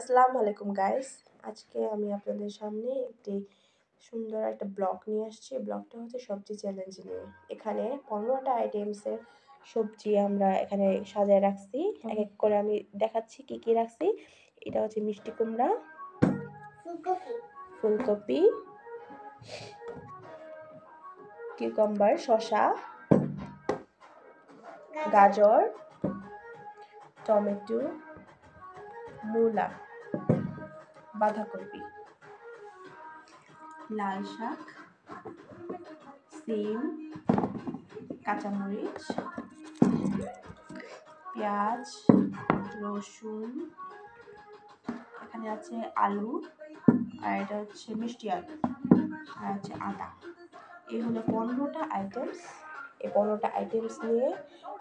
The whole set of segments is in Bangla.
আসসালামু আলাইকুম গাইস। আজকে আমি আপনাদের সামনে একটি সুন্দর একটা ব্লগ নিয়ে আসছি। ব্লগটা হচ্ছে সবজি চ্যালেঞ্জ নিয়ে। এখানে 15টা আইটেমসের সবজি আমরা এখানে সাজায় রাখছি। এক এক করে আমি দেখাচ্ছি কি কি রাখছি। এটা হচ্ছে মিষ্টি কুমড়া, ফুলকপি, কিউকাম্বার, শসা, গাজর, টমেটো, মূলা, বাঁধাকপি, লাল শাক, সিম, কাঁচামরিচ, পেঁয়াজ, রসুন, এখানে আছে আলু, আর এটা হচ্ছে মিষ্টি আলু, আর হচ্ছে আদা। এই হলো 15টা আইটেমস। এই 15টা আইটেমস নিয়ে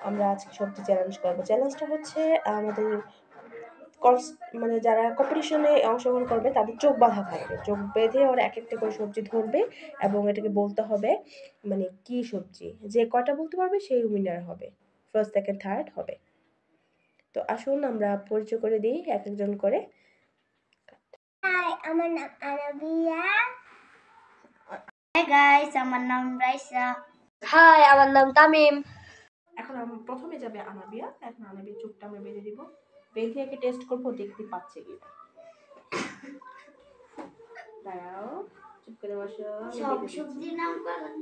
আমরা আজকে সবজি চ্যালেঞ্জ করবো। চ্যালেঞ্জটা হচ্ছে আমাদের মানে যারা কম্পিটিশনে অংশগ্রহণ করবে তাদের চোখ বাঁধা থাকবে। চোখ বেঁধে ওরা এক একটা করে সবজি ধরবে এবং এটাকে বলতে হবে মানে কি সবজি। যে কয়টা বলতে পারবে সেই উইনার হবে, ফার্স্ট সেকেন্ড থার্ড হবে। তো আসুন আমরা পরিচয় করে দিই এক একজন করে। হাই, আমার নাম আনাবিয়া। হাই গাইস, আমার নাম রাইসা। হাই, আমার নাম তামিম। এখন প্রথমে যাবে আনাবিয়া। এখন আনাবিয়া চোখটা আমরা বেঁধে দিব, বেঁধে একে টেস্ট করবো দেখতে পাচ্ছে কিনা। দাঁড়াও, চুপ করে বসো। সব সবজির নাম বলেন।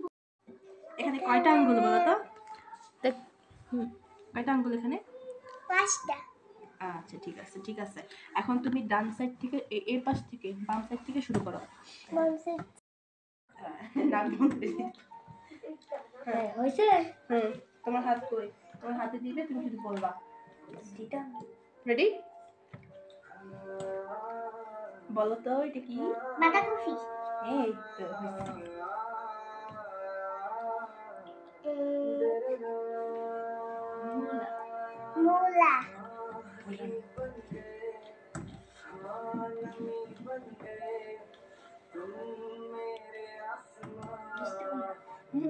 এখানে কয়টা আঙ্গুল বলো তো? কয়টা আঙ্গুল এখানে? 5টা। আচ্ছা ঠিক আছে ঠিক আছে। এখন তুমি ডান সাইড থেকে এই পাশ থেকে বাম সাইড থেকে শুরু করো। বাম সাইড। নাক বন্ধ করে দিই। হ্যাঁ, হইছে? তোমার হাত কই? তোমার হাতে দিবে, তুমি শুধু বলবা। দিটা। রেডি? বলো তো এটা কি? বাঁধাকপি। এই তো হইছে। মূলা।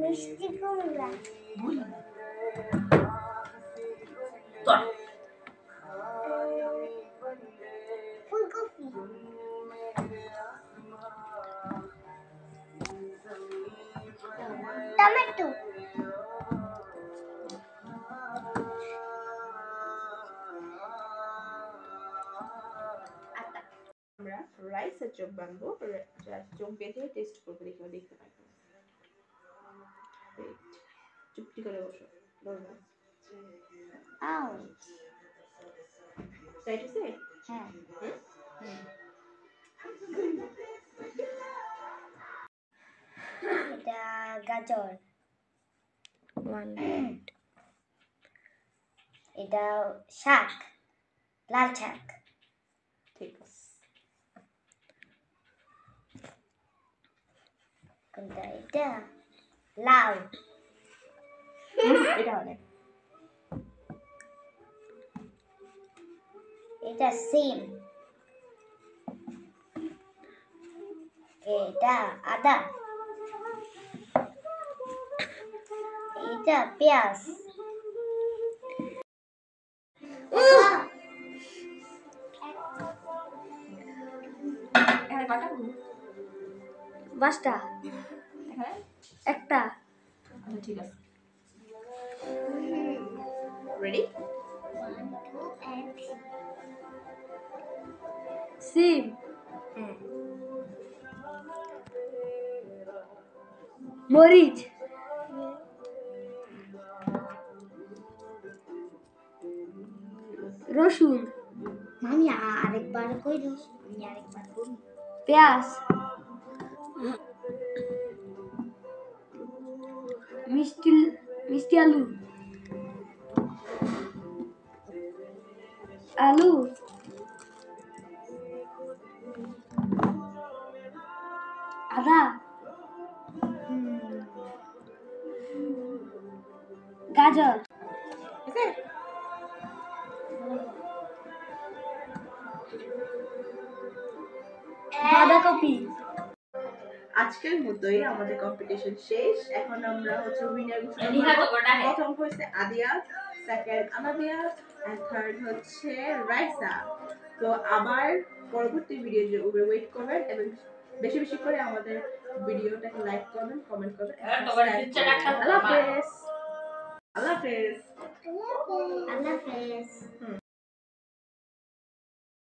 মিষ্টি কুমড়া। ফুলকপি। টমেটো। আমরা রাইসের চোখ বাঁধবো, চোখ বেঁধে টেস্ট করবো, দেখতে পাবো। চুপটি করে বসো, ধরবো। রাইট আছে? হ্যাঁ। এটা গাজর। এটা শাক, লাল শাক। ঠিক আছে। কোনটা এটা? লাউ। এটা অনেক। এটা সিম। এটা আদা। এটা পেঁয়াজ। এখানে কয়টা আঙ্গুল? 5টা। এখানে একটা। আচ্ছা ঠিক আছে। রেডি? সিম। মরিচ। রসুন। মামি আরেকবার কইরো। আমি আরেকবার করি। পেঁয়াজ। মিষ্টি মিষ্টি আলু। আলু। আদা। গাজর। বাঁধাকপি। আজকের মতোই আমাদের কম্পিটিশন শেষ। এখন আমরা হচ্ছে উইনার ঘোষণা করব। প্রথম হচ্ছে আদিয়া, সেকেন্ড আনাবিয়া, এন্ড থার্ড হচ্ছে রাইসা। তো আবার পরবর্তী ভিডিও ওয়েট করবেন এবং বেশি বেশি করে আমাদের ভিডিওটাকে লাইক করবেন, কমেন্ট করবেন। আল্লাহ হাফেজ। আল্লাহ হাফেজ।